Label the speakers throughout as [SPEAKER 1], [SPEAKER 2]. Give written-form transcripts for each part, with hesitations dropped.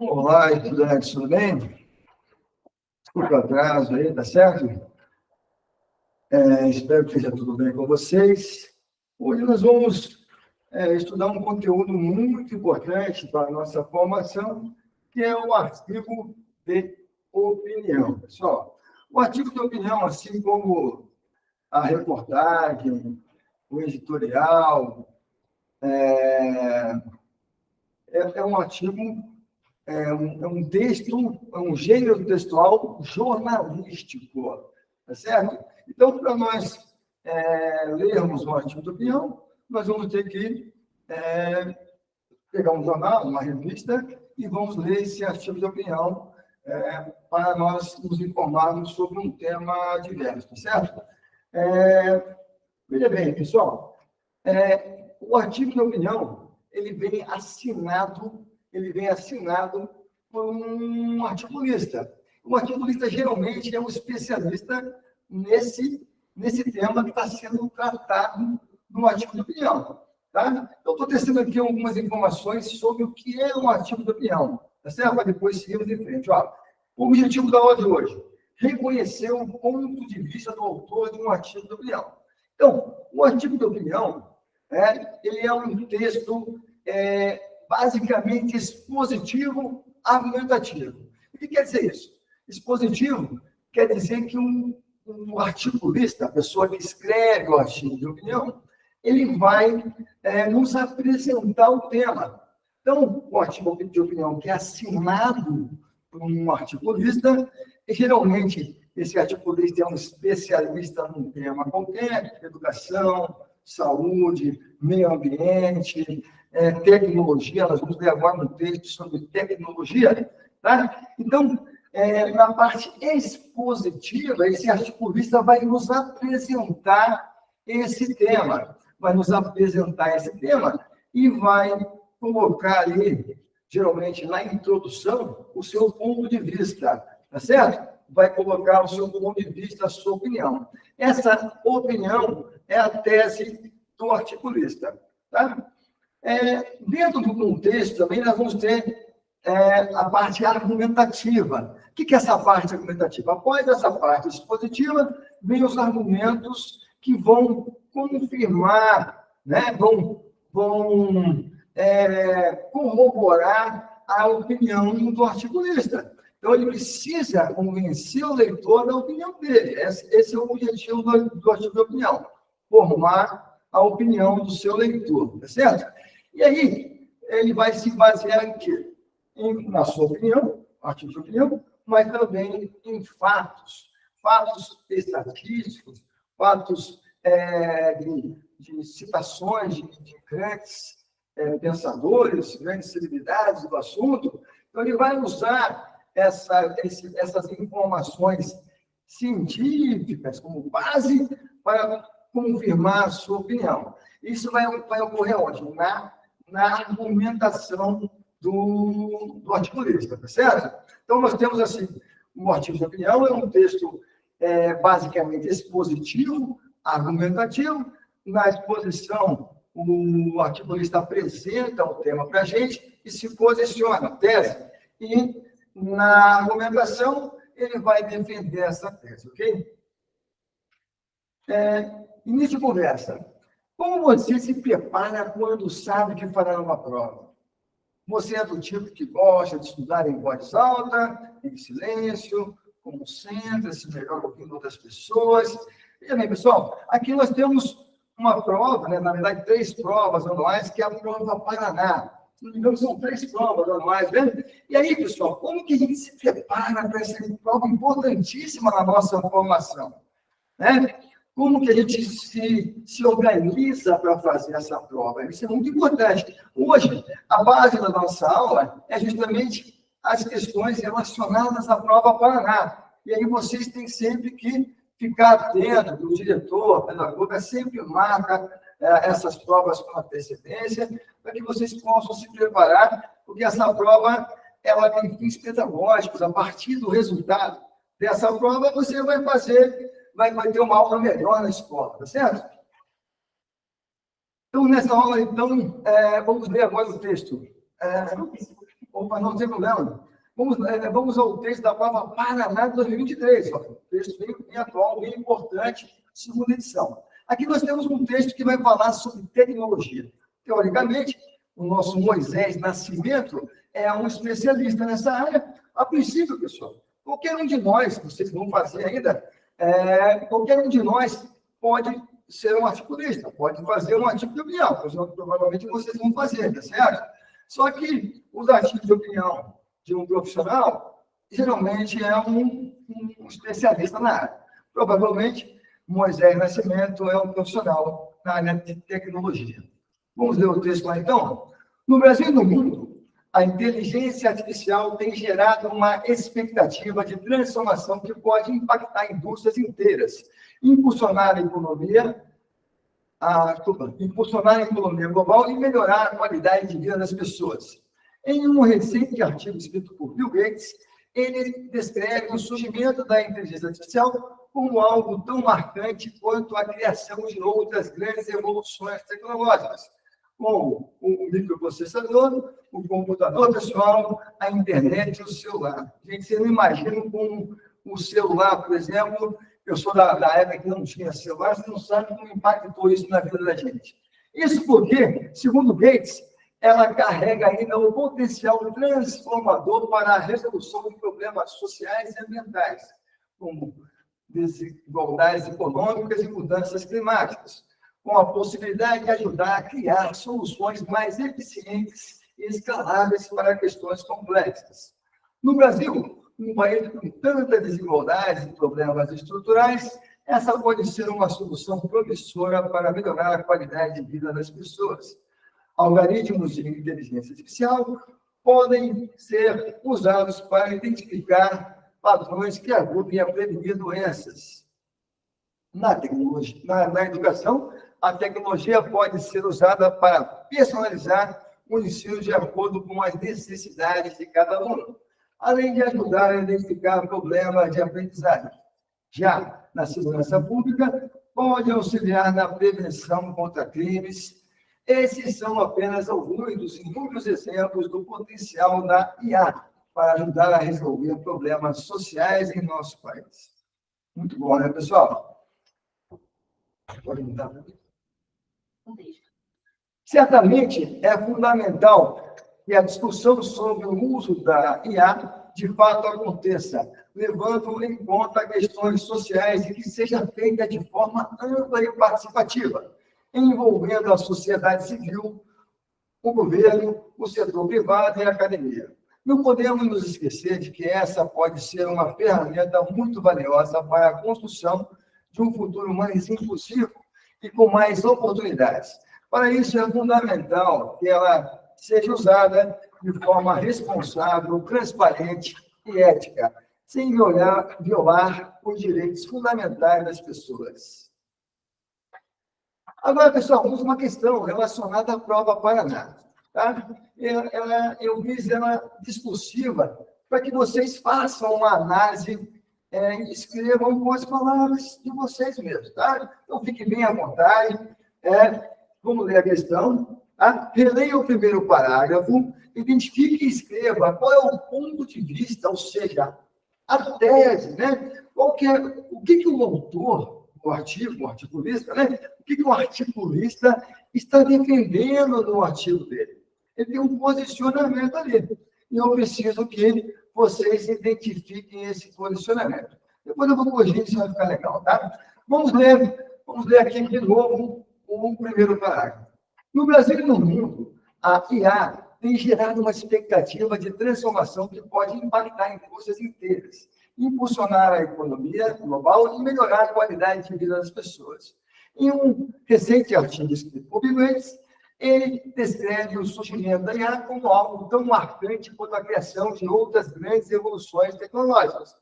[SPEAKER 1] Olá, estudantes, tudo bem? Desculpa o atraso aí, tá certo? Espero que esteja tudo bem com vocês. Hoje nós vamos estudar um conteúdo muito importante para a nossa formação, que é o artigo de opinião. Pessoal, o artigo de opinião, assim como a reportagem, o editorial, é um artigo, é um texto, é um gênero textual jornalístico, tá certo? Então, para nós lermos um artigo de opinião, nós vamos ter que pegar um jornal, uma revista, e vamos ler esse artigo de opinião para nós nos informarmos sobre um tema diverso, tá certo? Veja bem, pessoal, o artigo de opinião, ele vem assinado por um articulista. Um articulista, geralmente, é um especialista nesse tema que está sendo tratado no artigo de opinião. Tá? Eu estou testando aqui algumas informações sobre o que é um artigo de opinião, tá certo? Para depois seguirmos em frente. Ó, o objetivo da aula de hoje, reconhecer o ponto de vista do autor de um artigo de opinião. Então, o artigo de opinião, ele é um texto basicamente expositivo, argumentativo. O que quer dizer isso? Expositivo quer dizer que um articulista, a pessoa que escreve o artigo de opinião, ele vai nos apresentar o tema. Então, o artigo de opinião que é assinado por um articulista, e geralmente esse articulista é um especialista num tema qualquer, educação, saúde, meio ambiente, tecnologia. Nós vamos ler agora um texto sobre tecnologia, tá? Então, na parte expositiva, esse articulista vai nos apresentar esse tema, e vai colocar ali, geralmente na introdução, o seu ponto de vista, tá certo? Vai colocar o seu ponto de vista, a sua opinião. Essa opinião é a tese do articulista, tá? Dentro do contexto também nós vamos ter a parte argumentativa. O que é essa parte argumentativa? Após essa parte expositiva, vem os argumentos que vão confirmar, né? vão corroborar a opinião do articulista. Então, ele precisa convencer o leitor da opinião dele. Esse é o objetivo do artigo de opinião, formar a opinião do seu leitor, tá certo? E aí, ele vai se basear em quê? Na sua opinião, artigo de opinião, mas também em fatos estatísticos, fatos de citações de grandes pensadores, grandes celebridades do assunto. Então, ele vai usar essas informações científicas como base para confirmar a sua opinião. Isso vai ocorrer onde? Na argumentação do articulista, tá certo? Então, nós temos assim, um artigo de opinião, é um texto basicamente expositivo, argumentativo. Na exposição, o articulista apresenta o tema para a gente e se posiciona, tese. E na argumentação, ele vai defender essa tese, ok? Início de conversa. Como você se prepara quando sabe que fará uma prova? Você é do tipo que gosta de estudar em voz alta, em silêncio, concentra-se melhor ouvindo outras pessoas? Veja bem, pessoal, aqui nós temos uma prova, né? Na verdade, 3 provas anuais, que é a prova Paraná. Se não me engano, são 3 provas anuais, né? E aí, pessoal, como que a gente se prepara para essa prova importantíssima na nossa formação? Né? Como que a gente se organiza para fazer essa prova? Isso é muito importante. Hoje, a base da nossa aula é justamente as questões relacionadas à prova Paraná. E aí vocês têm sempre que ficar atento, o diretor, a pedagoga sempre marca essas provas com antecedência, para que vocês possam se preparar, porque essa prova ela tem fins pedagógicos. A partir do resultado dessa prova, você vai ter uma aula melhor na escola, tá certo? Então, nessa aula, vamos ler agora o texto. Opa, não tem problema. Vamos ao texto da prova Paraná de 2023. Ó. Texto bem atual, bem importante, segunda edição. Aqui nós temos um texto que vai falar sobre tecnologia. Teoricamente, o nosso Moisés Nascimento é um especialista nessa área. A princípio, pessoal, qualquer um de nós, vocês vão fazer ainda, qualquer um de nós pode ser um articulista, pode fazer um artigo de opinião, provavelmente vocês vão fazer, tá certo? Só que os artigos de opinião de um profissional, geralmente é um especialista na área. Provavelmente, Moisés Nascimento é um profissional na área de tecnologia. Vamos ler o texto lá, então? No Brasil e no mundo, a inteligência artificial tem gerado uma expectativa de transformação que pode impactar indústrias inteiras, impulsionar a economia global e melhorar a qualidade de vida das pessoas. Em um recente artigo escrito por Bill Gates, ele descreve o surgimento da inteligência artificial como algo tão marcante quanto a criação de outras grandes evoluções tecnológicas, como o microprocessador, o computador pessoal, a internet e o celular. Gente, você não imagina como o celular, por exemplo, eu sou da época que não tinha celular, você não sabe como impactou isso na vida da gente. Isso porque, segundo Gates, ela carrega ainda o potencial transformador para a resolução de problemas sociais e ambientais, como desigualdades econômicas e mudanças climáticas, com a possibilidade de ajudar a criar soluções mais eficientes e escaláveis para questões complexas. No Brasil, um país com tanta desigualdade e problemas estruturais, essa pode ser uma solução promissora para melhorar a qualidade de vida das pessoas. Algoritmos de inteligência artificial podem ser usados para identificar padrões que ajudem a prevenir doenças. Na educação, a tecnologia pode ser usada para personalizar o ensino de acordo com as necessidades de cada aluno, além de ajudar a identificar problemas de aprendizagem. Já na segurança pública, pode auxiliar na prevenção contra crimes. Esses são apenas alguns dos inúmeros exemplos do potencial da IA para ajudar a resolver problemas sociais em nosso país. Muito bom, né, pessoal? Pode mudar para mim? Certamente é fundamental que a discussão sobre o uso da IA de fato aconteça, levando em conta questões sociais e que seja feita de forma ampla e participativa, envolvendo a sociedade civil, o governo, o setor privado e a academia. Não podemos nos esquecer de que essa pode ser uma ferramenta muito valiosa para a construção de um futuro mais inclusivo e com mais oportunidades. Para isso, é fundamental que ela seja usada de forma responsável, transparente e ética, sem violar os direitos fundamentais das pessoas. Agora, pessoal, vamos uma questão relacionada à prova Paraná. Tá? Eu fiz ela discursiva para que vocês façam uma análise e escrevam com as palavras de vocês mesmos. Tá? Então, fiquem bem à vontade. Vamos ler a questão. Tá? Releia o primeiro parágrafo, identifique e escreva qual é o ponto de vista, ou seja, a tese, né? O que o autor, o articulista, né? O que o articulista está defendendo no artigo dele? Ele tem um posicionamento ali. E eu preciso que vocês identifiquem esse posicionamento. Depois eu vou corrigir, isso vai ficar legal, tá? Vamos ler aqui de novo o primeiro parágrafo. No Brasil e no mundo, a IA tem gerado uma expectativa de transformação que pode impactar indústrias inteiras, impulsionar a economia global e melhorar a qualidade de vida das pessoas. Em um recente artigo escrito por Bill Gates, ele descreve o surgimento da IA como algo tão marcante quanto a criação de outras grandes evoluções tecnológicas,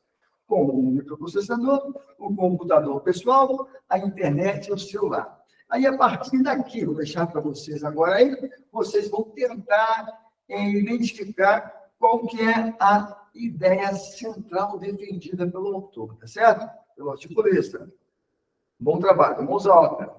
[SPEAKER 1] como o microprocessador, o computador pessoal, a internet e o celular. Aí, a partir daqui, vou deixar para vocês agora aí, vocês vão tentar identificar qual que é a ideia central defendida pelo autor, tá certo? Pelo articulista. Bom trabalho, mãos altas.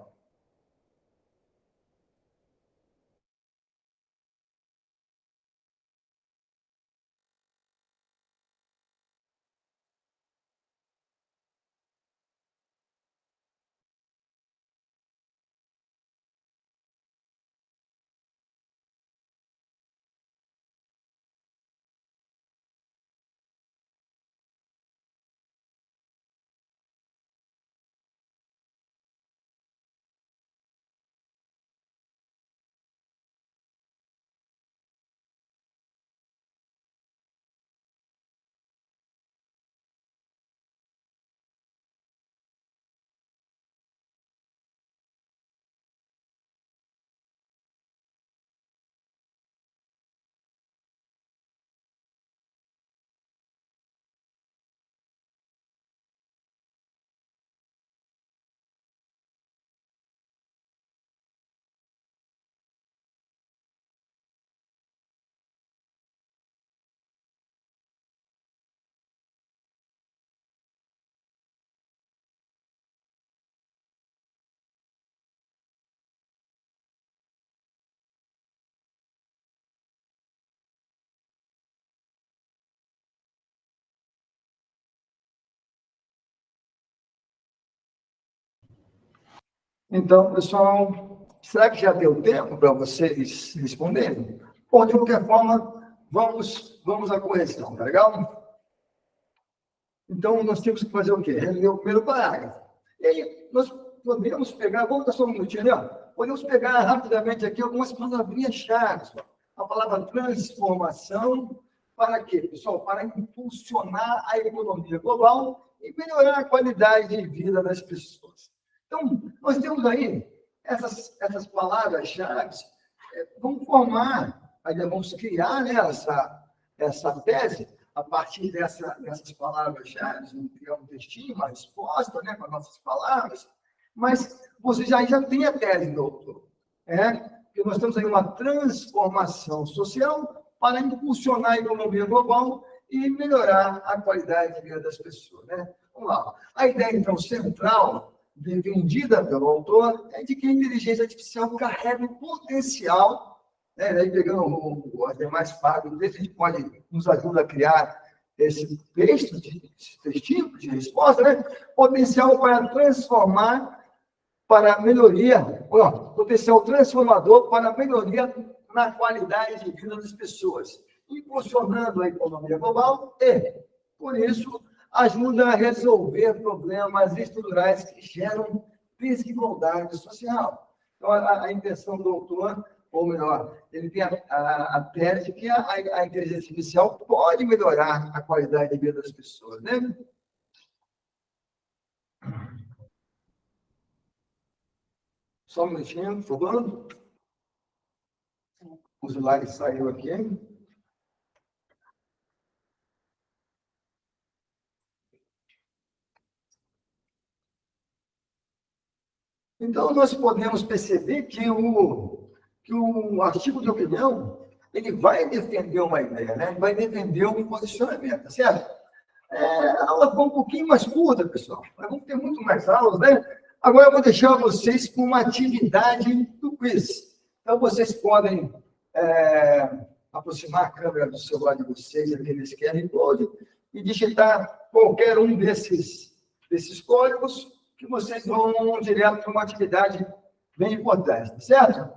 [SPEAKER 1] Então, pessoal, será que já deu tempo para vocês responderem? Bom, de qualquer forma, vamos à correção, tá legal? Então, nós temos que fazer o quê? Reler o primeiro parágrafo. E aí, nós podemos pegar, vamos dar só um minutinho ali, ó. Podemos pegar rapidamente aqui algumas palavrinhas-chave. A palavra transformação, para quê, pessoal? Para impulsionar a economia global e melhorar a qualidade de vida das pessoas. Então, nós temos aí essas palavras-chave, vamos formar, ainda vamos criar, né, essa tese a partir dessas palavras-chave, criar um textinho, uma resposta, né, com as nossas palavras, mas você já tem a tese, doutor. Porque nós temos aí uma transformação social para impulsionar a economia global e melhorar a qualidade de vida das pessoas. Né? Vamos lá. A ideia, então, central, defendida pelo autor, é de que a inteligência artificial carrega um potencial, né? Aí, pegando as demais partes, a gente pode nos ajudar a criar esse textinho de resposta, né? Potencial para transformar, para melhoria, potencial transformador para melhoria na qualidade de vida das pessoas, impulsionando a economia global e, por isso, ajuda a resolver problemas estruturais que geram desigualdade social. Então, a intenção do autor, ou melhor, ele tem a tese que a inteligência artificial pode melhorar a qualidade de vida das pessoas, né? Só um minutinho, por favor. O slide saiu aqui. Então, nós podemos perceber que o artigo de opinião ele vai defender uma ideia, né? Vai defender um posicionamento, tá certo? A aula ficou um pouquinho mais curta, pessoal. Mas vamos ter muito mais aulas, né? Agora eu vou deixar vocês com uma atividade do quiz. Então, vocês podem aproximar a câmera do celular de vocês aqui nesse QR Code e digitar qualquer um desses códigos que vocês vão direto para uma atividade bem importante, tá certo?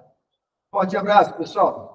[SPEAKER 1] Forte abraço, pessoal.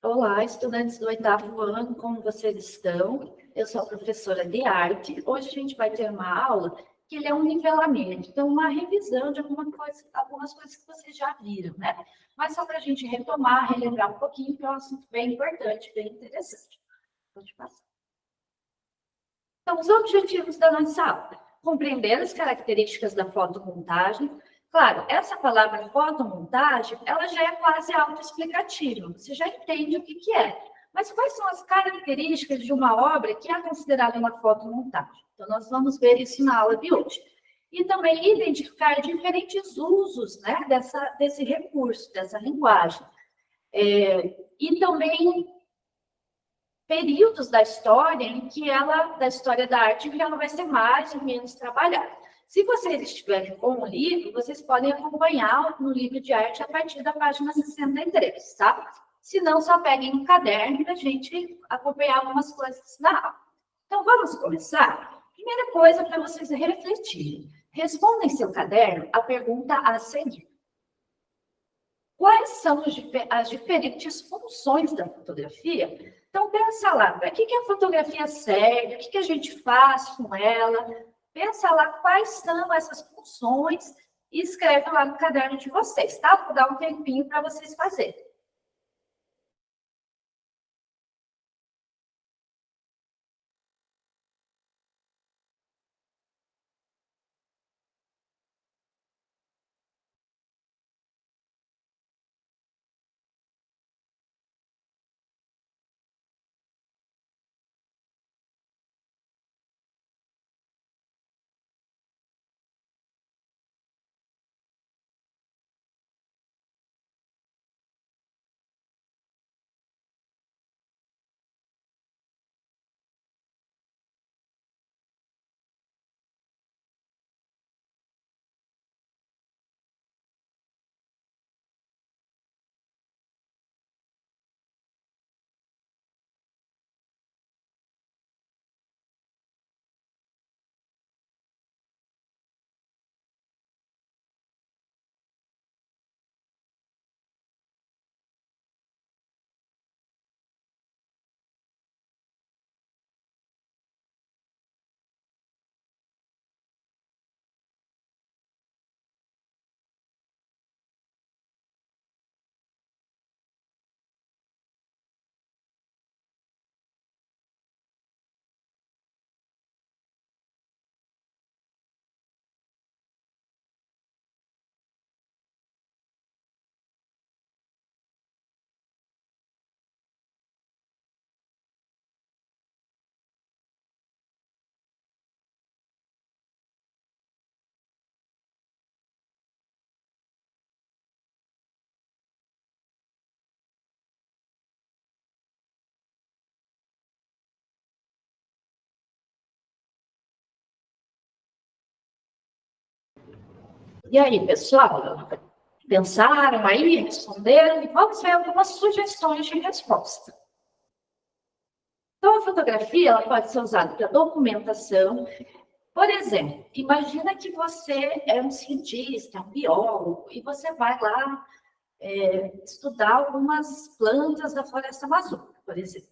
[SPEAKER 2] Olá, estudantes do 8º ano, como vocês estão? Eu sou a professora de arte. Hoje a gente vai ter uma aula que é um nivelamento, então uma revisão de algumas coisas que vocês já viram, né? Mas só para a gente retomar, relembrar um pouquinho, que é um assunto bem importante, bem interessante. Pode passar. Então, os objetivos da nossa aula: compreender as características da fotomontagem. Claro, essa palavra fotomontagem, ela já é quase autoexplicativa, você já entende o que é. Mas quais são as características de uma obra que é considerada uma fotomontagem? Então, nós vamos ver isso na aula de hoje. E também identificar diferentes usos, né, desse recurso, dessa linguagem. E também períodos da história em que da história da arte, em que ela vai ser mais ou menos trabalhada. Se vocês estiverem com o livro, vocês podem acompanhar no livro de arte a partir da página 63, tá? Se não, só peguem um caderno para a gente acompanhar algumas coisas na aula. Então, vamos começar? Primeira coisa para vocês refletirem. Responda em seu caderno a pergunta a seguir. Quais são as diferentes funções da fotografia? Então, pensa lá, para que a fotografia serve? O que a gente faz com ela? Pensa lá quais são essas funções e escreve lá no caderno de vocês, tá? Vou dar um tempinho para vocês fazerem. E aí, pessoal? Pensaram aí, responderam? E vamos ver algumas sugestões de resposta. Então, a fotografia ela pode ser usada para documentação. Por exemplo, imagina que você é um cientista, um biólogo, e você vai lá estudar algumas plantas da floresta amazônica, por exemplo.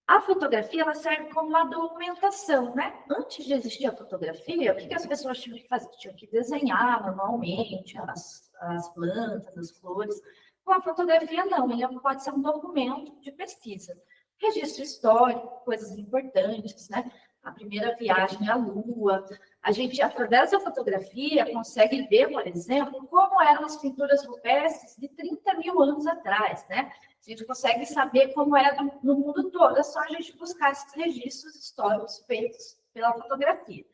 [SPEAKER 2] A fotografia ela serve como uma documentação, né? Antes de existir a fotografia, o que as pessoas tinham que fazer? Tinham que desenhar normalmente as plantas, as flores. Com a fotografia, não, ele pode ser um documento de pesquisa. Registro histórico, coisas importantes, né? A primeira viagem à Lua. A gente, através da fotografia, consegue ver, por exemplo, como eram as pinturas rupestres de 30 mil anos atrás, né? A gente consegue saber como era no mundo todo, é só a gente buscar esses registros históricos feitos pela fotografia.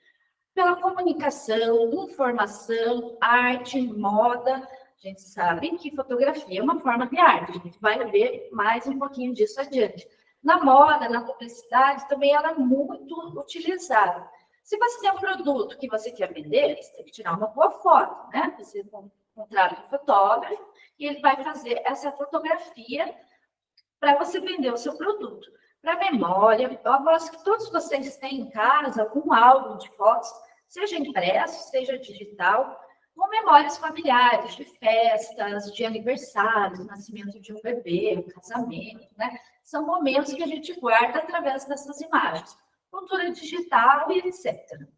[SPEAKER 2] Pela comunicação, informação, arte, moda, a gente sabe que fotografia é uma forma de arte, a gente vai ver mais um pouquinho disso adiante. Na moda, na publicidade, também ela é muito utilizada. Se você tem um produto que você quer vender, você tem que tirar uma boa foto, né? Você contrata um fotógrafo e ele vai fazer essa fotografia para você vender o seu produto. Para memória, eu aposto que todos vocês têm em casa algum álbum de fotos, seja impresso, seja digital. com memórias familiares, de festas, de aniversários, nascimento de um bebê, um casamento, né? São momentos que a gente guarda através dessas imagens. Cultura digital e etc.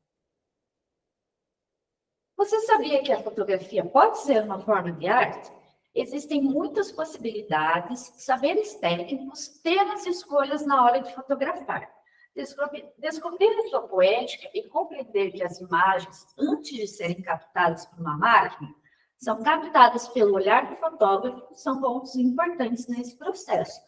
[SPEAKER 2] Você sabia que a fotografia pode ser uma forma de arte? Existem muitas possibilidades, saberes técnicos, ter as escolhas na hora de fotografar. Descobrir a sua poética e compreender que as imagens, antes de serem captadas por uma máquina, são captadas pelo olhar do fotógrafo, são pontos importantes nesse processo.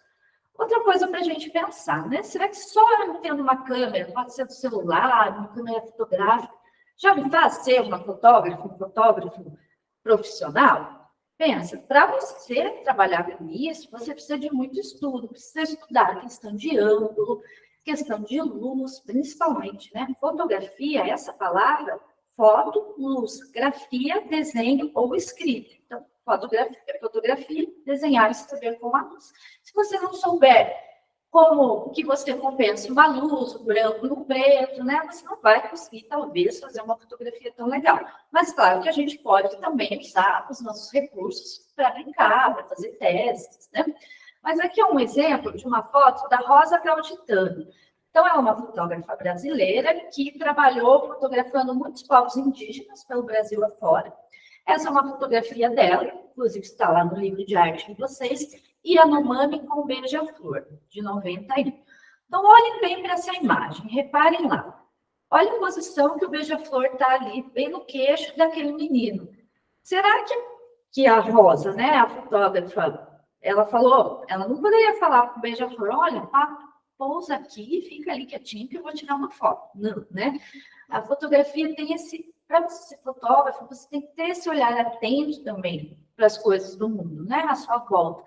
[SPEAKER 2] Outra coisa para a gente pensar, né? Será que só tendo uma câmera, pode ser do celular, uma câmera fotográfica, já me faz ser uma fotógrafa, um fotógrafo profissional? Pensa, para você trabalhar com isso, você precisa de muito estudo, precisa estudar questão de ângulo, questão de luz, principalmente, né? Fotografia, essa palavra, foto, luz, grafia, desenho ou escrita. Então, fotografia, desenhar e escrever com a luz. Se você não souber como que você compensa uma luz, o branco no preto, né? Você não vai conseguir, talvez, fazer uma fotografia tão legal. Mas, claro que a gente pode também usar os nossos recursos para brincar, para fazer testes, né? Mas aqui é um exemplo de uma foto da Rosa Gauditano. Então, é uma fotógrafa brasileira que trabalhou fotografando muitos povos indígenas pelo Brasil afora. Essa é uma fotografia dela, inclusive está lá no livro de arte de vocês, Yanomami com Beija-Flor, de 91. Então, olhem bem para essa imagem, reparem lá. Olha a posição que o Beija-Flor está ali, bem no queixo daquele menino. Será que a Rosa, né, a fotógrafa, ela falou, ela não poderia falar para o Beija-Flor, olha, pousa aqui, fica ali quietinho que eu vou tirar uma foto. Não, né? A fotografia tem esse... Para você ser fotógrafo, você tem que ter esse olhar atento também para as coisas do mundo, né? À sua volta.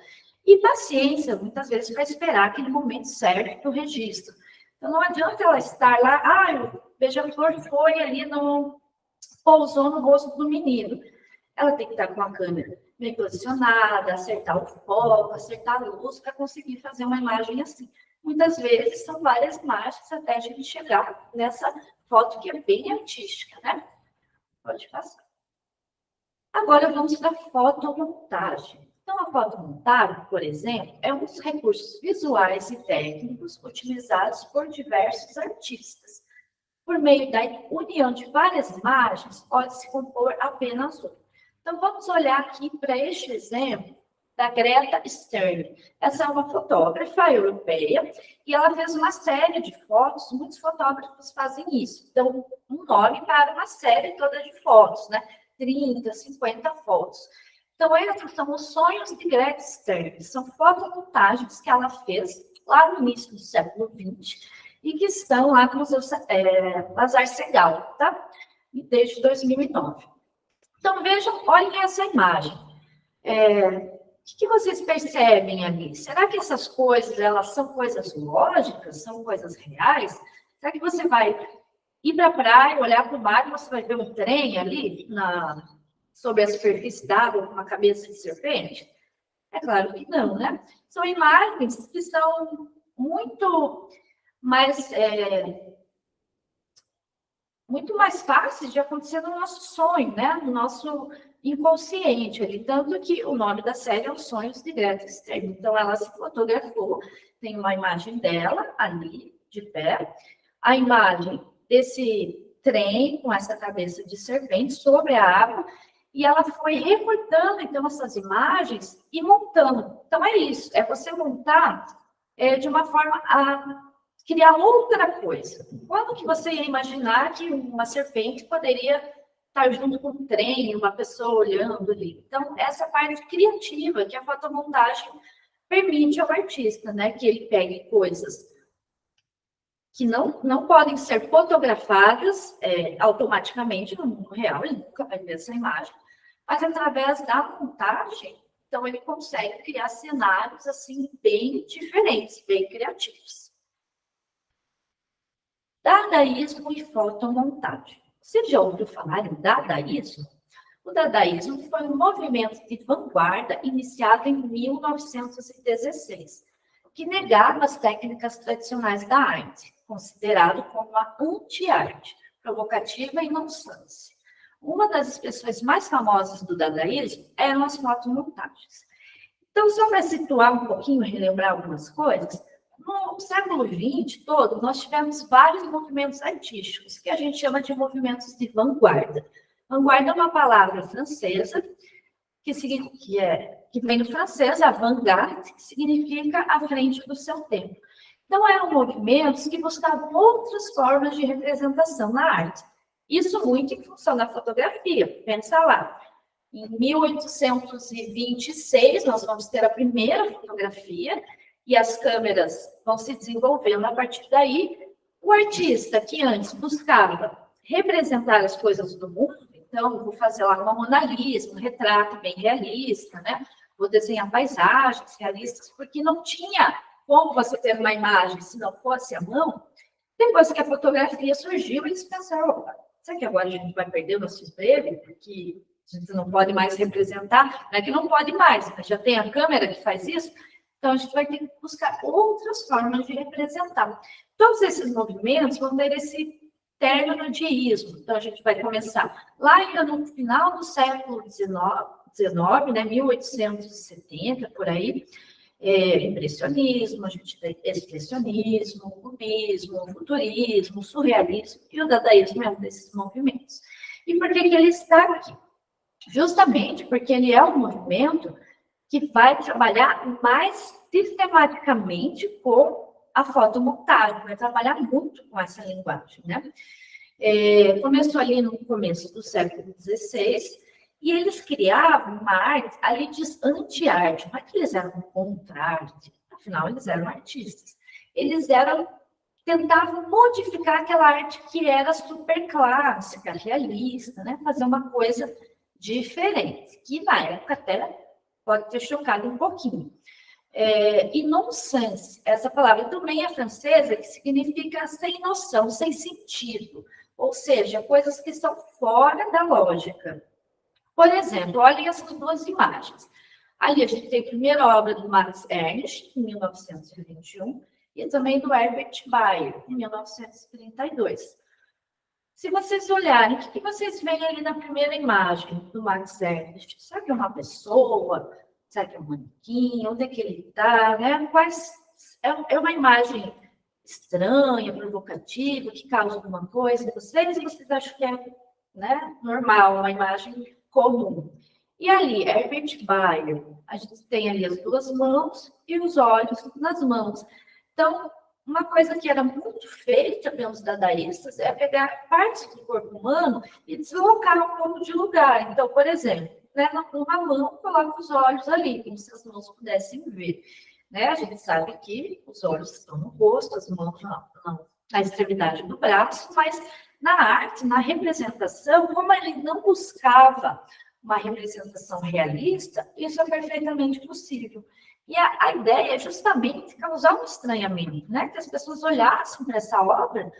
[SPEAKER 2] E paciência, muitas vezes, para esperar aquele momento certo para o registro. Então, não adianta ela estar lá, o beija-flor foi ali, pousou no rosto do menino. Ela tem que estar com a câmera bem posicionada, acertar o foco, acertar a luz para conseguir fazer uma imagem assim. Muitas vezes, são várias imagens até a gente chegar nessa foto que é bem artística, né? Pode passar. Agora vamos para a fotomontagem. Então, a fotomontagem, por exemplo, é um dos recursos visuais e técnicos utilizados por diversos artistas. Por meio da união de várias imagens, pode-se compor apenas uma. Então, vamos olhar aqui para este exemplo da Greta Stern. Essa é uma fotógrafa europeia e ela fez uma série de fotos, muitos fotógrafos fazem isso. Então, um nome para uma série toda de fotos, né? 30, 50 fotos. Então, esses são os sonhos de Greta Stern. São fotomontagens que ela fez lá no início do século XX e que estão lá no Museu Lazar Segal, tá? Desde 2009. Então, vejam, olhem essa imagem. O que vocês percebem ali? Será que essas coisas, elas são coisas lógicas? São coisas reais? Será que você vai ir para a praia, olhar para o mar e você vai ver um trem ali sobre a superfície d'água com uma cabeça de serpente? É claro que não, né? São imagens que são muito mais fáceis de acontecer no nosso sonho, né? No nosso inconsciente ali, tanto que o nome da série é Os Sonhos de Greta Stern. Então, ela se fotografou, tem uma imagem dela ali, de pé, a imagem desse trem com essa cabeça de serpente sobre a água, e ela foi recortando, então, essas imagens e montando. Então, é isso, é você montar de uma forma a criar outra coisa. Quando que você ia imaginar que uma serpente poderia estar junto com um trem, uma pessoa olhando ali? Então, essa parte criativa que a fotomontagem permite ao artista, né? Que ele pegue coisas que não podem ser fotografadas automaticamente no mundo real, ele nunca vai ver essa imagem, mas através da montagem, então ele consegue criar cenários assim bem diferentes, bem criativos. Dadaísmo e fotomontagem. Você já ouviu falar em dadaísmo? O dadaísmo foi um movimento de vanguarda iniciado em 1916, que negava as técnicas tradicionais da arte, considerado como a anti-arte, provocativa e nonsense. uma das expressões mais famosas do dadaísmo eram as fotomontagens. Então, só para situar um pouquinho, relembrar algumas coisas, no século XX todo, nós tivemos vários movimentos artísticos, que a gente chama de movimentos de vanguarda. Vanguarda é uma palavra francesa, que vem do francês, avant-garde, que significa à frente do seu tempo. Então, eram movimentos que buscavam outras formas de representação na arte. Isso muito em função da fotografia. Pensa lá, em 1826, nós vamos ter a primeira fotografia, e as câmeras vão se desenvolvendo a partir daí. O artista que antes buscava representar as coisas do mundo, então, vou fazer lá uma Mona Lisa, um retrato bem realista, né? Vou desenhar paisagens realistas, porque não tinha como você ter uma imagem se não fosse a mão. Depois que a fotografia surgiu, eles pensaram, opa, será que agora a gente vai perder o nosso emprego? Porque a gente não pode mais representar, não é que não pode mais, mas já tem a câmera que faz isso, então a gente vai ter que buscar outras formas de representar. Todos esses movimentos vão ter esse término de ismo. Então, a gente vai começar lá ainda no final do século XIX, né, 1870, por aí, impressionismo, a gente tem expressionismo, cubismo, futurismo, surrealismo, e o dadaísmo é um desses movimentos. E por que ele está aqui? Justamente porque ele é um movimento que vai trabalhar mais sistematicamente com a fotomontagem, vai trabalhar muito com essa linguagem, né? Começou ali no começo do século XVI, e eles criavam uma arte ali de anti-arte, não é que eles eram contra a arte, afinal eles eram artistas. Eles tentavam modificar aquela arte que era super clássica, realista, né? Fazer uma coisa diferente, que na época até pode ter chocado um pouquinho. E nonsense, essa palavra também é francesa, que significa sem noção, sem sentido, ou seja, coisas que estão fora da lógica. Por exemplo, olhem essas duas imagens. Ali a gente tem a primeira obra do Max Ernst, em 1921, e também do Herbert Bayer, em 1932. Se vocês olharem, o que vocês veem ali na primeira imagem do Max Ernst? Será que é uma pessoa? Será que é um manequim? Onde é que ele está? Né? É uma imagem estranha, provocativa, que causa alguma coisa em vocês, e vocês acham que é, né, normal, uma imagem comum. E ali, Herbert Bayer, a gente tem ali as duas mãos e os olhos nas mãos. Então, uma coisa que era muito feita pelos dadaístas é pegar partes do corpo humano e deslocar um pouco de lugar. Então, por exemplo, né, numa mão, coloca os olhos ali, como se as mãos pudessem ver. Né? A gente sabe que os olhos estão no rosto, as mãos na extremidade do braço, mas na arte, na representação, como ele não buscava uma representação realista, isso é perfeitamente possível. E a ideia é justamente causar um estranhamento, né? Que as pessoas olhassem para essa obra,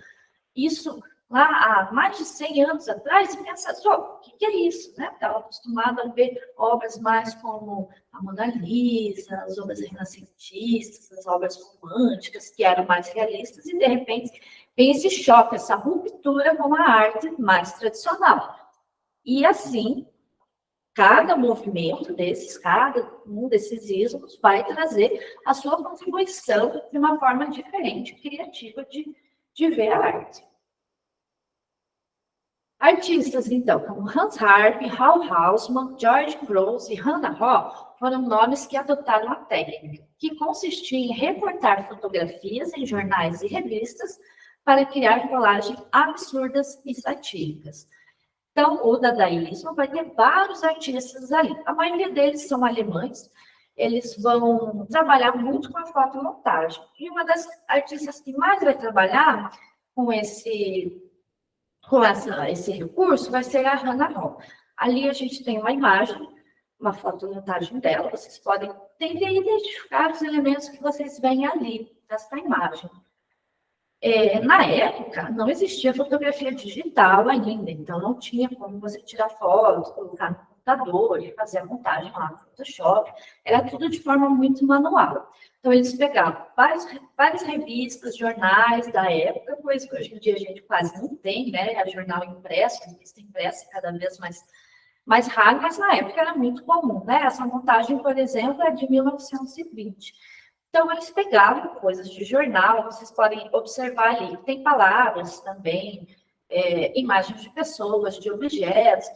[SPEAKER 2] isso lá há mais de 100 anos atrás, e pensassem, o que é isso? Né? Estava acostumado a ver obras mais como a Mona Lisa, as obras renascentistas, as obras românticas, que eram mais realistas, e de repente vem esse choque, essa ruptura com a arte mais tradicional. E assim, cada movimento desses, cada um desses ismos vai trazer a sua contribuição de uma forma diferente, criativa de ver a arte. Artistas, então, como Hans Harpe, Hal Hausmann, George Grosz e Hannah Hall foram nomes que adotaram a técnica, que consistia em recortar fotografias em jornais e revistas para criar colagens absurdas e satíricas. Então, o dadaísmo vai ter vários artistas ali. A maioria deles são alemães. Eles vão trabalhar muito com a fotomontagem. E uma das artistas que mais vai trabalhar com esse recurso vai ser a Hannah Hall. Ali a gente tem uma imagem, uma fotomontagem dela. Vocês podem tentar identificar os elementos que vocês veem ali, desta imagem. Na época, não existia fotografia digital ainda, então não tinha como você tirar foto, colocar no computador e fazer a montagem lá no Photoshop. Era tudo de forma muito manual. Então, eles pegavam várias revistas, jornais da época, coisa que hoje em dia a gente quase não tem, né? A jornal impresso, a revista impressa cada vez mais raro, mas na época era muito comum, né? Essa montagem, por exemplo, é de 1920. Então, eles pegavam coisas de jornal, vocês podem observar ali, tem palavras também, imagens de pessoas, de objetos,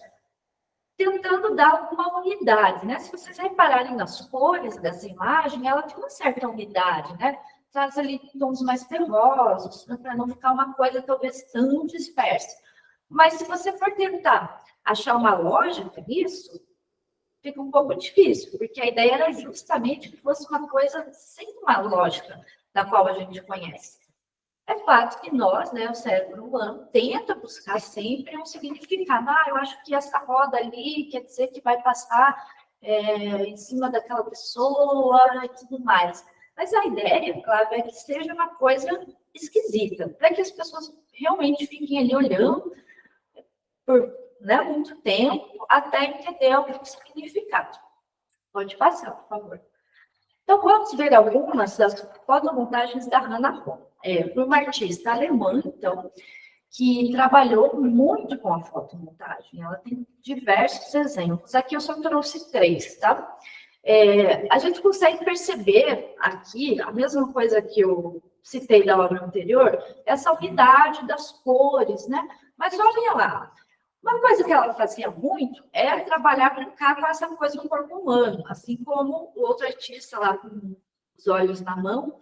[SPEAKER 2] tentando dar uma unidade, né? Se vocês repararem nas cores dessa imagem, ela tem uma certa unidade, né? Traz ali tons mais terrosos, para não ficar uma coisa talvez tão dispersa. Mas se você for tentar achar uma lógica nisso, fica um pouco difícil, porque a ideia era justamente que fosse uma coisa sem uma lógica da qual a gente conhece. É fato que nós, né, o cérebro humano, tenta buscar sempre um significado. Ah, eu acho que essa roda ali quer dizer que vai passar em cima daquela pessoa e tudo mais. Mas a ideia, claro, é que seja uma coisa esquisita, para que as pessoas realmente fiquem ali olhando por, né, muito tempo até entender o significado. Pode passar, por favor. Então, vamos ver algumas das fotomontagens da Hannah Kohn. Foi uma artista alemã, então, que trabalhou muito com a fotomontagem. Ela tem diversos exemplos. Aqui eu só trouxe 3, tá? A gente consegue perceber aqui, a mesma coisa que eu citei da obra anterior, essa unidade das cores, né? Mas olha lá, uma coisa que ela fazia muito é trabalhar, brincar com essa coisa do corpo humano, assim como o outro artista lá com os olhos na mão.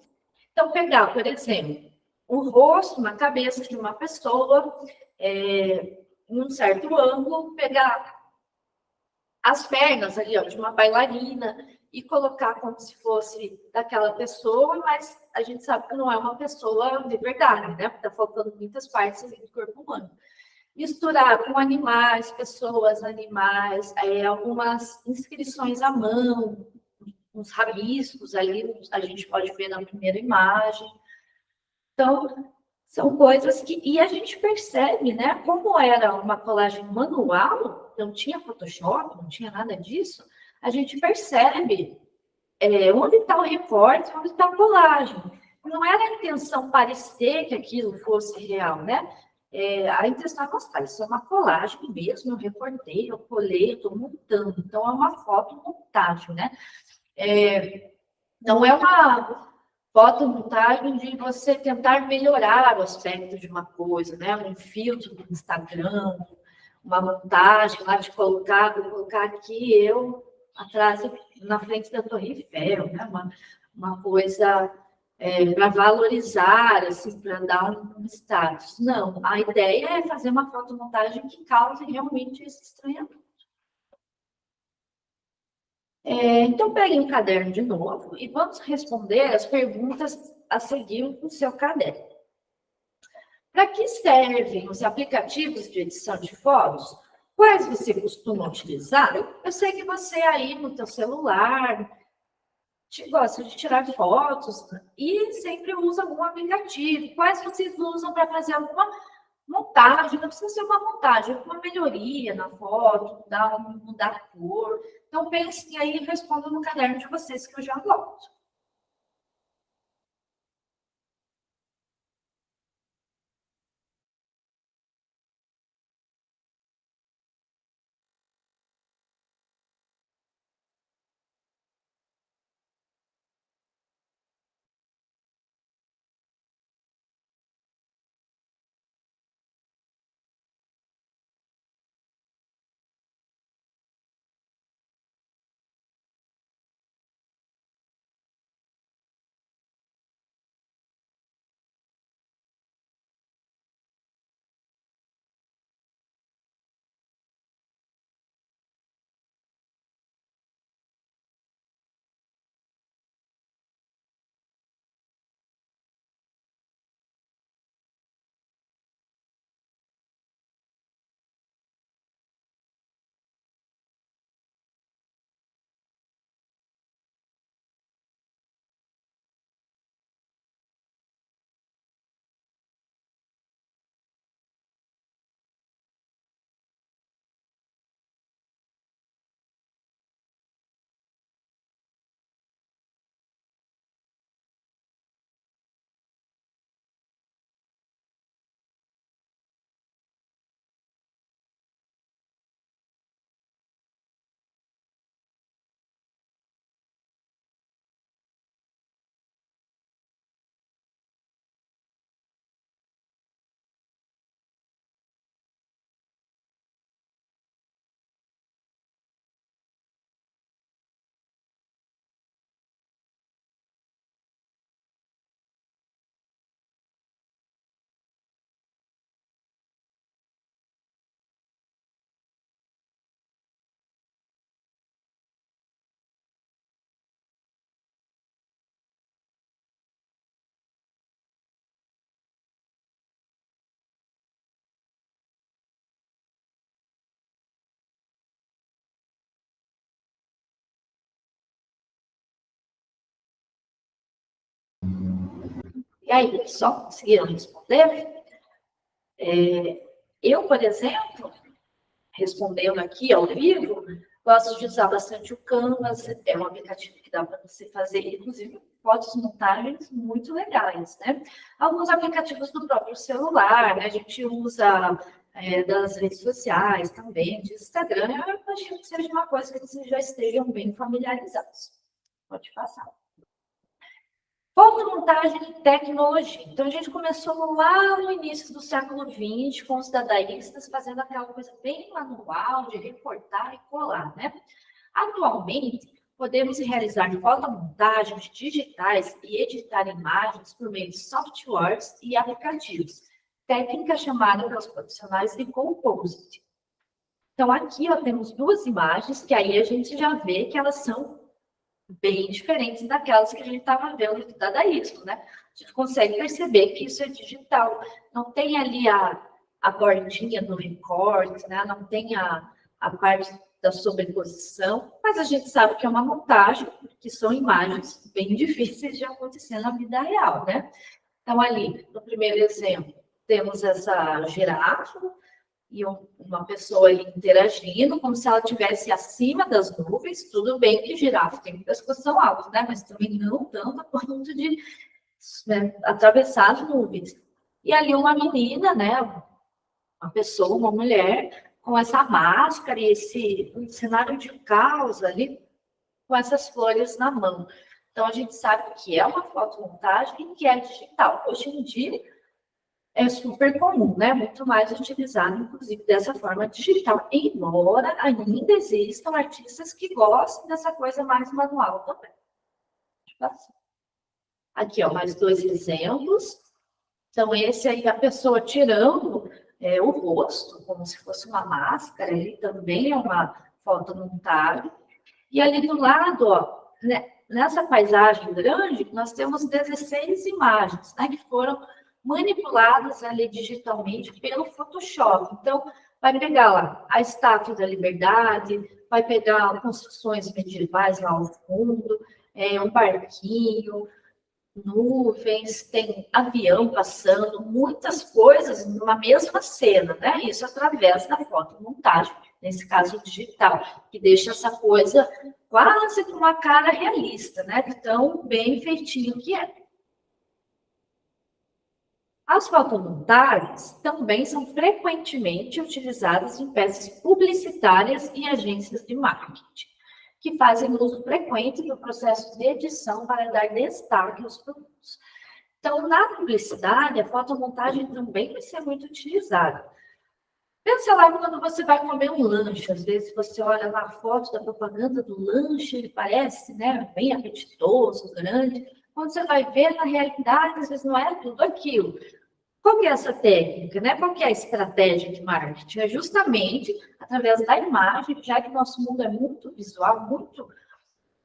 [SPEAKER 2] Então, pegar, por exemplo, o rosto, uma cabeça de uma pessoa, em um certo ângulo, pegar as pernas ali, ó, de uma bailarina e colocar como se fosse daquela pessoa, mas a gente sabe que não é uma pessoa de verdade, né? Está faltando muitas partes ali do corpo humano. Misturar com animais, pessoas, animais, algumas inscrições à mão, uns rabiscos ali, a gente pode ver na primeira imagem. Então, são coisas que... E a gente percebe, né? Como era uma colagem manual, não tinha Photoshop, não tinha nada disso, a gente percebe onde está o recorte, onde está a colagem. Não era a intenção parecer que aquilo fosse real, né? A intenção é mostrar, isso é uma colagem mesmo, eu recortei, eu colei, eu estou montando. Então, é uma fotomontagem, né? Não é uma fotomontagem de você tentar melhorar o aspecto de uma coisa, né? Um filtro do Instagram, uma montagem lá de colocar, vou colocar aqui eu atrás, na frente da Torre Eiffel, né? Uma coisa para valorizar, assim, para dar um status. Não, a ideia é fazer uma fotomontagem que cause realmente esse estranhamento. Então, pegue um caderno de novo e vamos responder as perguntas a seguir no seu caderno. Para que servem os aplicativos de edição de fotos? Quais você costuma utilizar? Eu sei que você aí no seu celular gosta de tirar fotos e sempre usa algum aplicativo. Quais vocês usam para fazer alguma montagem? Não precisa ser uma montagem, uma melhoria na foto, mudar a cor. Então, pensem aí e respondam no caderno de vocês que eu já volto. E aí, só conseguiram responder? Eu, por exemplo, respondendo aqui ao vivo, gosto de usar bastante o Canvas, é um aplicativo que dá para você fazer, inclusive, fotos montagens muito legais, né? Alguns aplicativos do próprio celular, né? A gente usa das redes sociais também, de Instagram, eu imagino que seja uma coisa que vocês já estejam bem familiarizados. Pode passar. Fotomontagem e tecnologia. Então, a gente começou lá no início do século XX, com os dadaístas, fazendo aquela coisa bem manual, de recortar e colar, né? Atualmente, podemos realizar fotomontagens digitais e editar imagens por meio de softwares e aplicativos, técnica chamada pelos profissionais de composite. Então, aqui ó, temos duas imagens que aí a gente já vê que elas são bem diferentes daquelas que a gente estava vendo do dadaísmo, né? A gente consegue perceber que isso é digital. Não tem ali a bordinha do recorte, né? Não tem a parte da sobreposição, mas a gente sabe que é uma montagem, que são imagens bem difíceis de acontecer na vida real, né? Então, ali, no primeiro exemplo, temos essa girafa, e uma pessoa ali interagindo, como se ela estivesse acima das nuvens. Tudo bem que girafa tem pescoço alto, né? Mas também não tanto a ponto de atravessar as nuvens. E ali uma menina, né? Uma pessoa, uma mulher, com essa máscara e esse cenário de caos ali, com essas flores na mão. Então, a gente sabe que é uma fotomontagem e que é digital. Hoje em dia, é super comum, né? Muito mais utilizado, inclusive, dessa forma digital, embora ainda existam artistas que gostem dessa coisa mais manual também. Aqui, ó, mais dois exemplos. Então, esse aí, a pessoa tirando o rosto, como se fosse uma máscara, ele também é uma fotomontagem. E ali do lado, ó, né, nessa paisagem grande, nós temos 16 imagens, né, que foram manipuladas ali digitalmente pelo Photoshop. Então, vai pegar lá a Estátua da Liberdade, vai pegar construções medievais lá ao fundo, um barquinho, nuvens, tem avião passando, muitas coisas numa mesma cena, né? Isso através da fotomontagem, nesse caso digital, que deixa essa coisa quase com uma cara realista, né? De tão bem feitinho que é. As fotomontagens também são frequentemente utilizadas em peças publicitárias e agências de marketing, que fazem uso frequente do processo de edição para dar destaque aos produtos. Então, na publicidade, a fotomontagem também vai ser muito utilizada. Pensa lá quando você vai comer um lanche, às vezes você olha lá a foto da propaganda do lanche, ele parece, né, bem apetitoso, grande. Quando você vai ver, na realidade, às vezes não é tudo aquilo. Qual que é essa técnica, né? Qual que é a estratégia de marketing? É justamente através da imagem, já que nosso mundo é muito visual, muito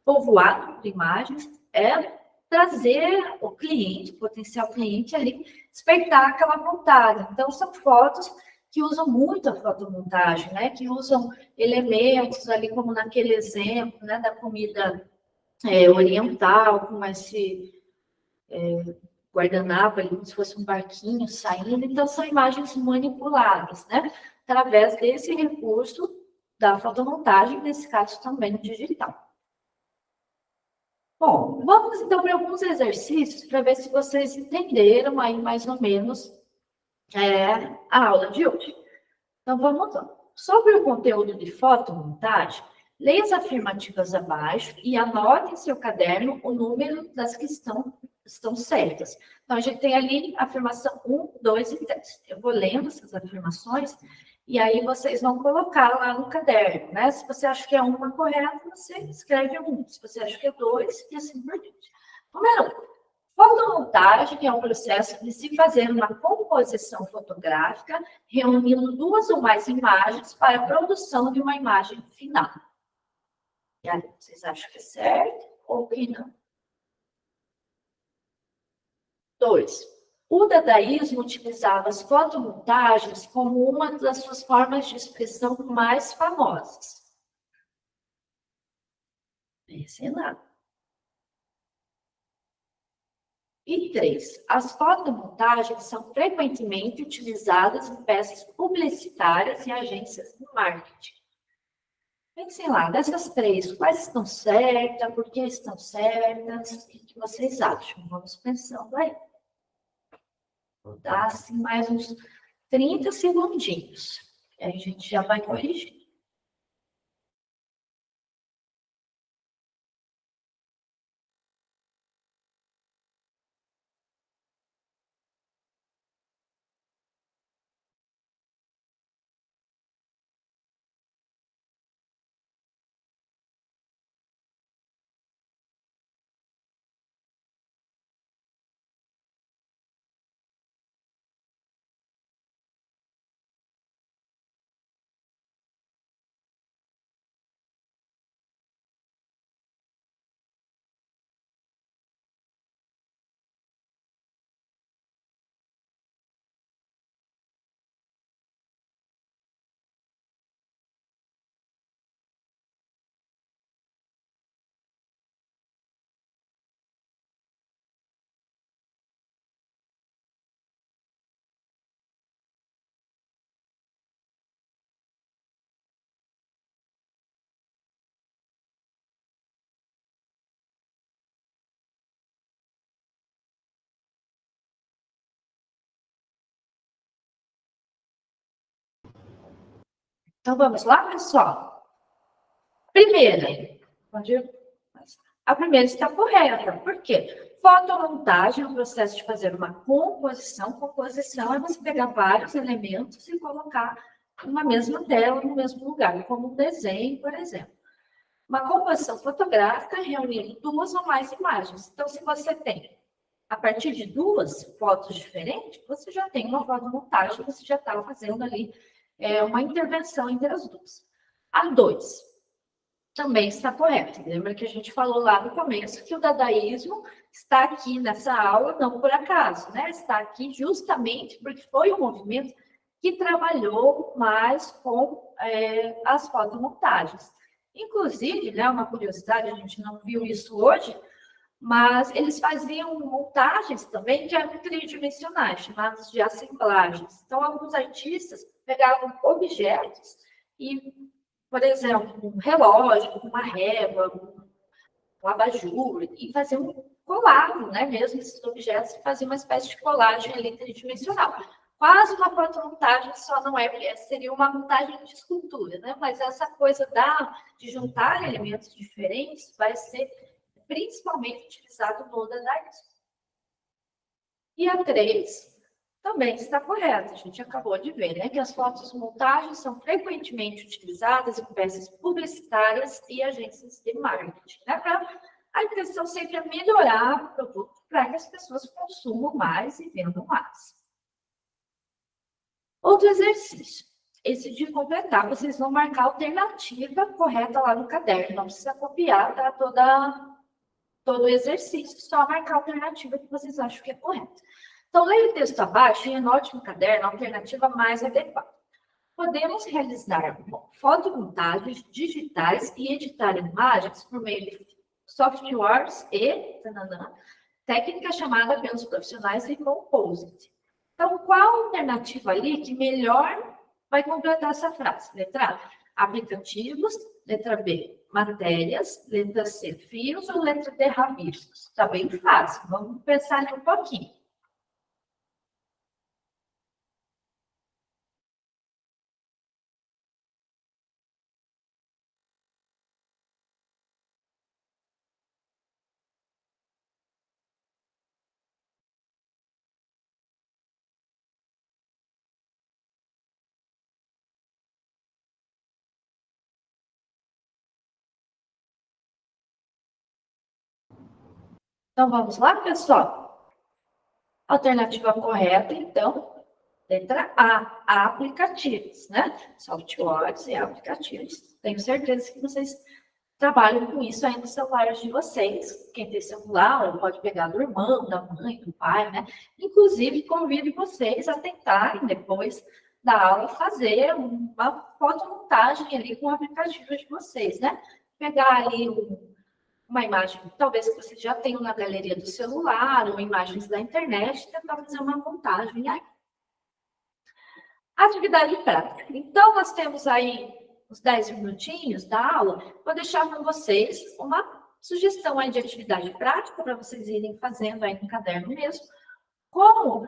[SPEAKER 2] povoado por imagens, é trazer o cliente, o potencial cliente ali, despertar aquela vontade. Então, são fotos que usam muito a fotomontagem, né? Que usam elementos ali, como naquele exemplo, né? Da comida oriental, com esse guardanapo ali, como se fosse um barquinho saindo. Então, são imagens manipuladas, né? Através desse recurso da fotomontagem, nesse caso também digital. Bom, vamos então para alguns exercícios para ver se vocês entenderam aí mais ou menos a aula de hoje. Então, vamos lá. Sobre o conteúdo de fotomontagem, leia as afirmativas abaixo e anote em seu caderno o número das que estão certas. Então, a gente tem ali a afirmação 1, 2 e 3. Eu vou lendo essas afirmações e aí vocês vão colocar lá no caderno, né? Se você acha que é uma correta, você escreve 1. Se você acha que é 2, e assim por diante. Número 1. Fotomontagem é um processo de se fazer uma composição fotográfica, reunindo duas ou mais imagens para a produção de uma imagem final. E aí, vocês acham que é certo ou que não? 2. O dadaísmo utilizava as fotomontagens como uma das suas formas de expressão mais famosas. Esse não. E 3, as fotomontagens são frequentemente utilizadas em peças publicitárias e agências de marketing. Pensem lá, dessas 3, quais estão certas, por que estão certas, o que vocês acham? Vamos pensando aí. Vou dar assim mais uns 30 segundinhos, aí a gente já vai corrigir. Então, vamos lá, pessoal? Primeira, a primeira está correta. Por quê? Fotomontagem é o processo de fazer uma composição. Composição é você pegar vários elementos e colocar numa mesma tela, no mesmo lugar, como um desenho, por exemplo. Uma composição fotográfica reunindo 2 ou mais imagens. Então, se você tem, a partir de 2 fotos diferentes, você já tem uma fotomontagem, você já está fazendo ali uma intervenção entre as 2. A 2 também está correto. Lembra que a gente falou lá no começo que o dadaísmo está aqui nessa aula não por acaso, né? Está aqui justamente porque foi um movimento que trabalhou mais com as fotomontagens. Inclusive, né, uma curiosidade, a gente não viu isso hoje, mas eles faziam montagens também que eram tridimensionais, chamadas de assemblagens. Então, alguns artistas pegavam objetos e, por exemplo, um relógio, uma régua, um abajur, e faziam um colado, né, mesmo esses objetos, e faziam uma espécie de colagem ali tridimensional. Quase uma fotomontagem, só não seria uma montagem de escultura, né? Mas essa coisa de juntar elementos diferentes vai ser principalmente utilizado no dadaísmo. E a 3 também está correta. A gente acabou de ver, né, que as fotomontagens são frequentemente utilizadas em peças publicitárias e agências de marketing, né? A intenção sempre é melhorar o produto para que as pessoas consumam mais e vendam mais. Outro exercício, esse de completar, vocês vão marcar a alternativa correta lá no caderno, não precisa copiar, tá? Todo o exercício, só marcar a alternativa que vocês acham que é correta. Então, leia o texto abaixo e anote no caderno a alternativa mais adequada. Podemos realizar fotomontagens digitais e editar imagens por meio de softwares e técnica chamada pelos profissionais de composite. Então, qual a alternativa ali que melhor vai completar essa frase? Letra A, aplicativos. Letra B, matérias. Letra C, fios. Ou letra D, rabiscos? Está bem fácil. Vamos pensar ali um pouquinho. Então, vamos lá, pessoal? Alternativa correta, então, letra A, aplicativos, né? Softwares e aplicativos. Tenho certeza que vocês trabalham com isso aí nos celulares de vocês. Quem tem celular pode pegar do irmão, da mãe, do pai, né? Inclusive, convido vocês a tentarem, depois da aula, fazer uma fotomontagem ali com o aplicativo de vocês, né? Pegar ali uma imagem, talvez que você já tenha na galeria do celular, ou imagens da internet, tentar fazer uma montagem aí. Atividade prática. Então, nós temos aí os 10 minutinhos da aula. Vou deixar com vocês uma sugestão aí de atividade prática para vocês irem fazendo aí no caderno mesmo. Como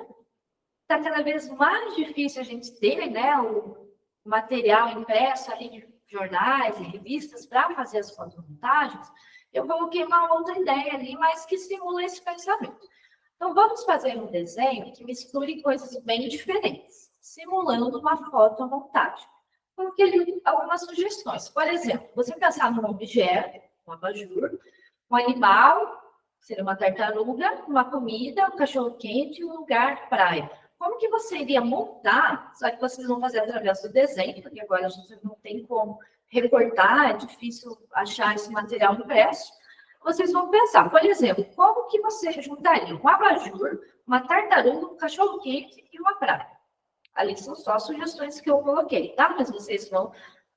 [SPEAKER 2] está cada vez mais difícil a gente ter, né, o material impresso ali de jornais e revistas para fazer as fotomontagens, eu coloquei uma outra ideia ali, mas que simula esse pensamento. Então, vamos fazer um desenho que misture coisas bem diferentes, simulando uma fotomontagem. Coloquei ali algumas sugestões. Por exemplo, você pensar num objeto, um abajur, um animal, seria uma tartaruga, uma comida, um cachorro-quente e um lugar praia. Como que você iria montar? Só que vocês vão fazer através do desenho, porque agora a gente não tem como recortar, é difícil achar esse material impresso. Vocês vão pensar, por exemplo, como que você juntaria um abajur, uma tartaruga, um cachorro-quente e uma praia? Ali são só sugestões que eu coloquei, tá? Mas vocês vão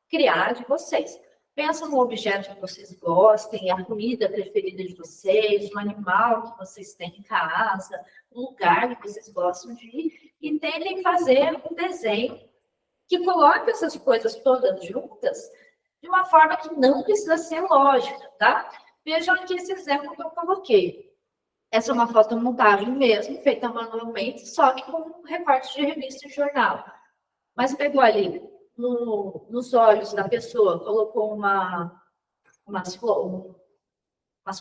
[SPEAKER 2] criar de vocês. Pensa no objeto que vocês gostem, a comida preferida de vocês, um animal que vocês têm em casa, um lugar que vocês gostam de ir, e tentem fazer um desenho que coloque essas coisas todas juntas de uma forma que não precisa ser lógica, tá? Vejam aqui esse exemplo que eu coloquei. Essa é uma fotomontagem mesmo, feita manualmente, só que com recorte de revista e jornal. Mas pegou ali nos olhos da pessoa, colocou umas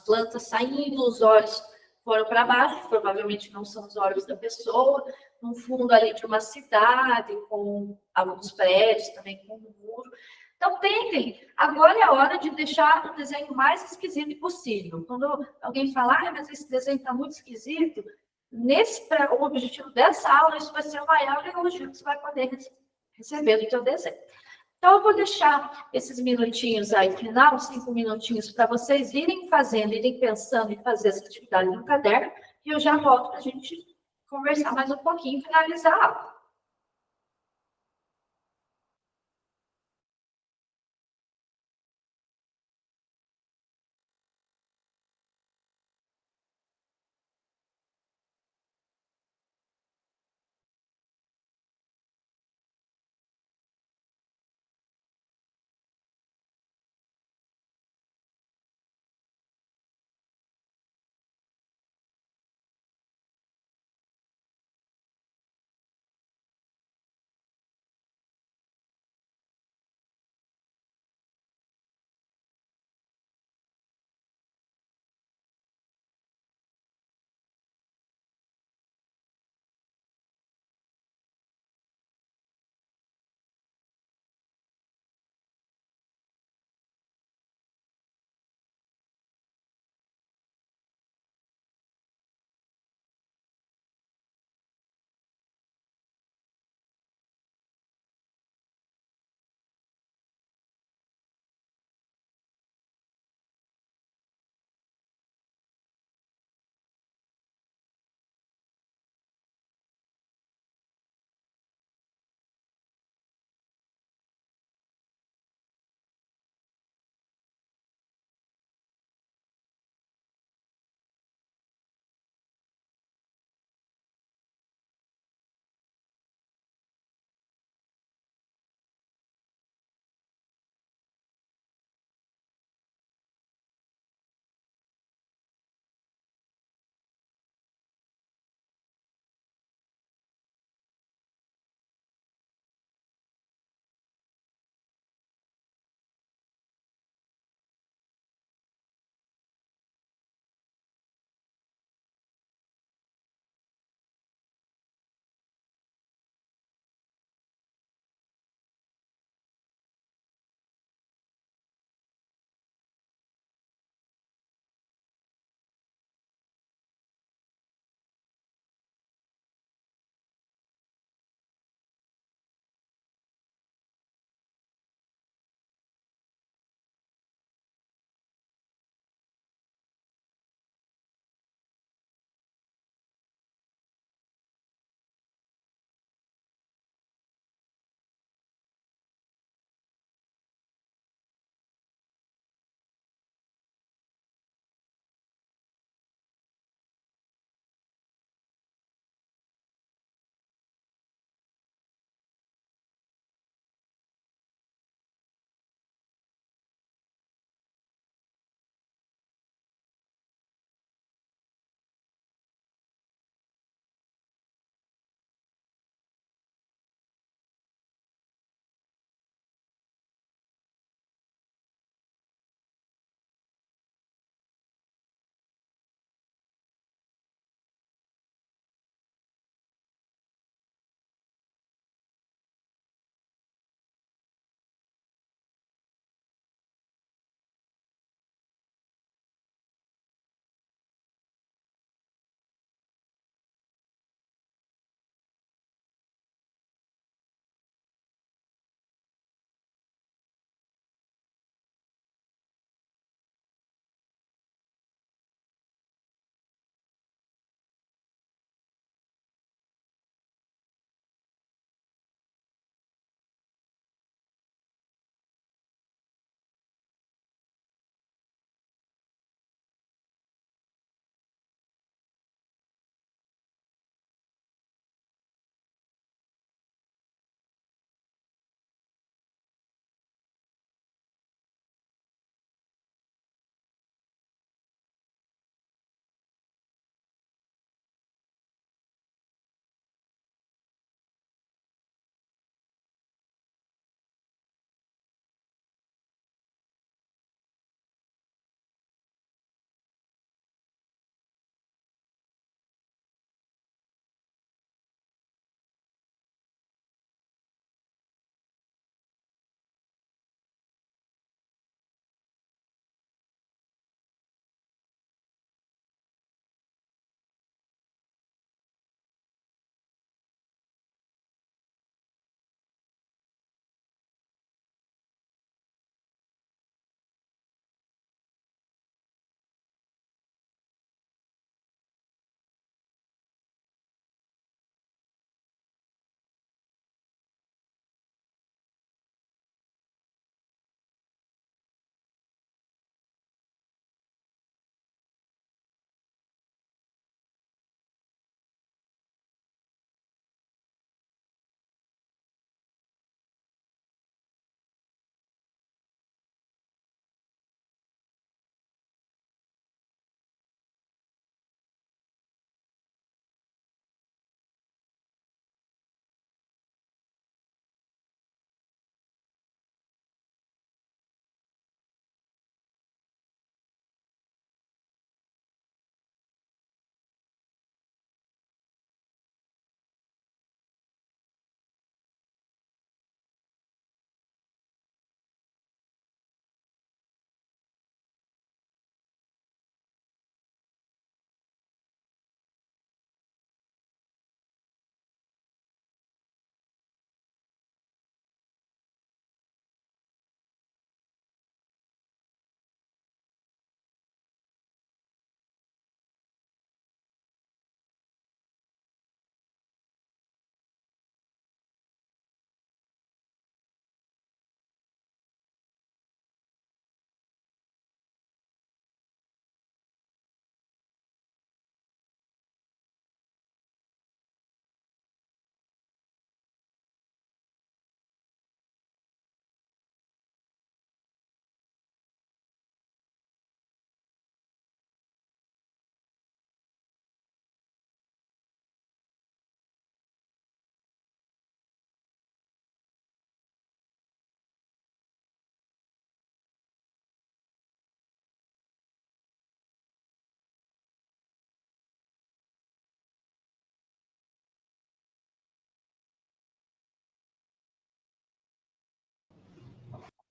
[SPEAKER 2] plantas saindo, os olhos foram para baixo, provavelmente não são os olhos da pessoa, no fundo ali de uma cidade, com alguns prédios, também com um muro. Então, tentem. Agora é a hora de deixar o desenho mais esquisito possível. Quando alguém falar, ah, mas esse desenho está muito esquisito, o objetivo dessa aula, isso vai ser o maior elogio que você vai poder receber do seu desenho. Então, eu vou deixar esses minutinhos aí, final, 5 minutinhos, para vocês irem fazendo, irem pensando em fazer essa atividade no caderno, e eu já volto para a gente conversar mais um pouquinho e finalizar a aula.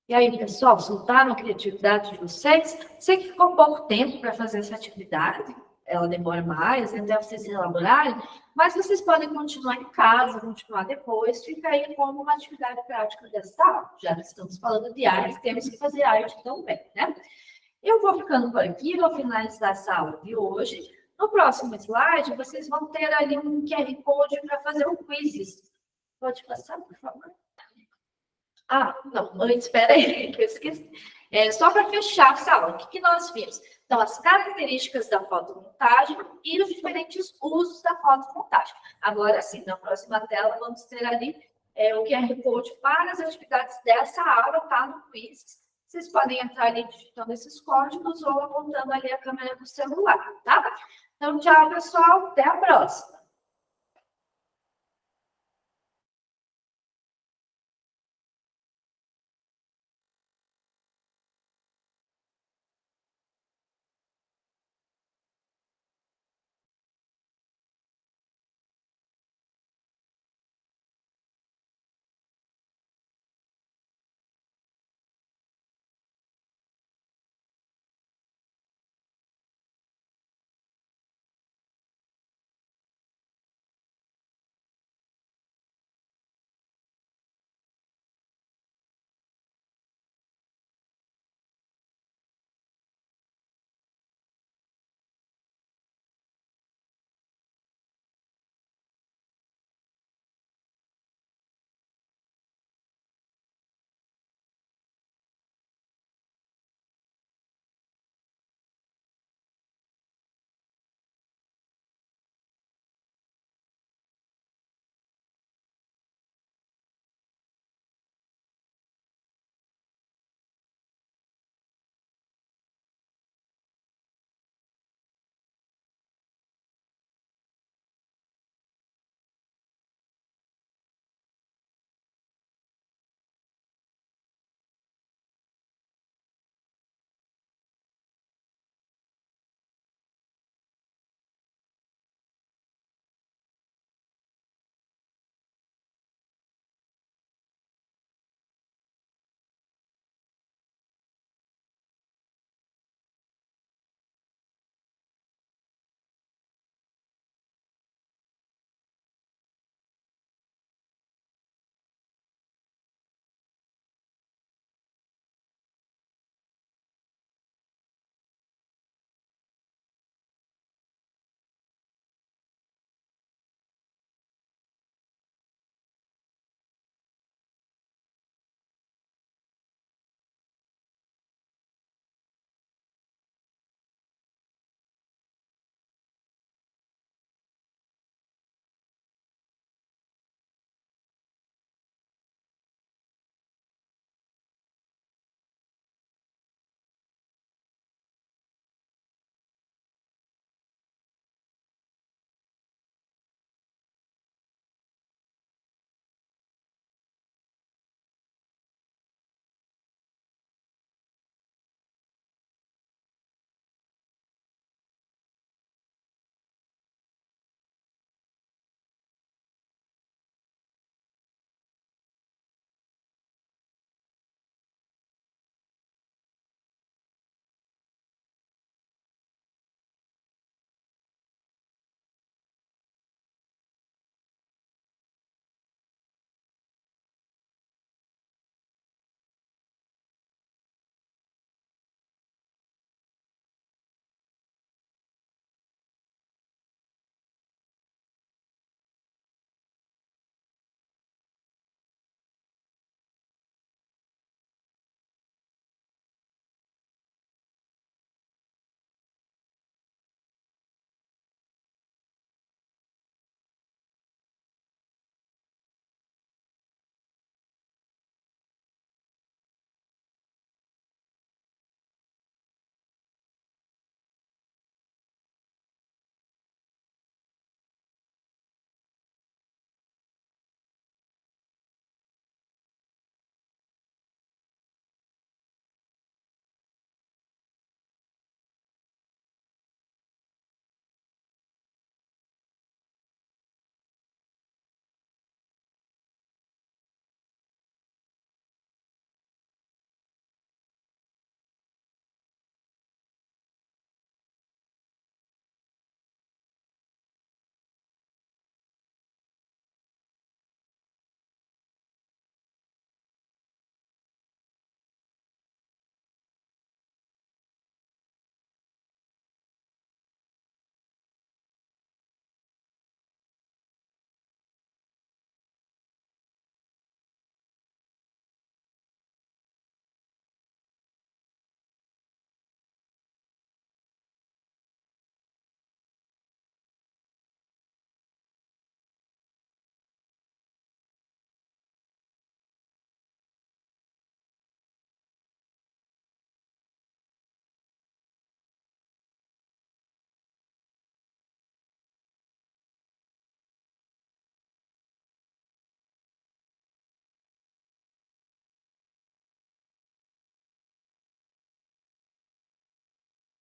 [SPEAKER 2] E aí, pessoal, soltaram a criatividade de vocês? Sei que ficou pouco tempo para fazer essa atividade, ela demora mais, até vocês se elaborarem, mas vocês podem continuar em casa, continuar depois, fica aí como uma atividade prática dessa aula. Já que estamos falando de arte, temos que fazer arte também, né? Eu vou ficando por aqui, vou finalizar essa aula de hoje. No próximo slide, vocês vão ter ali um QR Code para fazer um quiz. Pode passar, por favor? Ah, não, antes, espera aí, que eu esqueci. Só para fechar essa aula, o que nós vimos? Então, as características da fotomontagem e os diferentes usos da fotomontagem. Agora sim, na próxima tela, vamos ter ali o QR Code para as atividades dessa aula, tá? No quiz. Vocês podem entrar ali digitando esses códigos ou apontando ali a câmera do celular, tá? Então, tchau, pessoal. Até a próxima.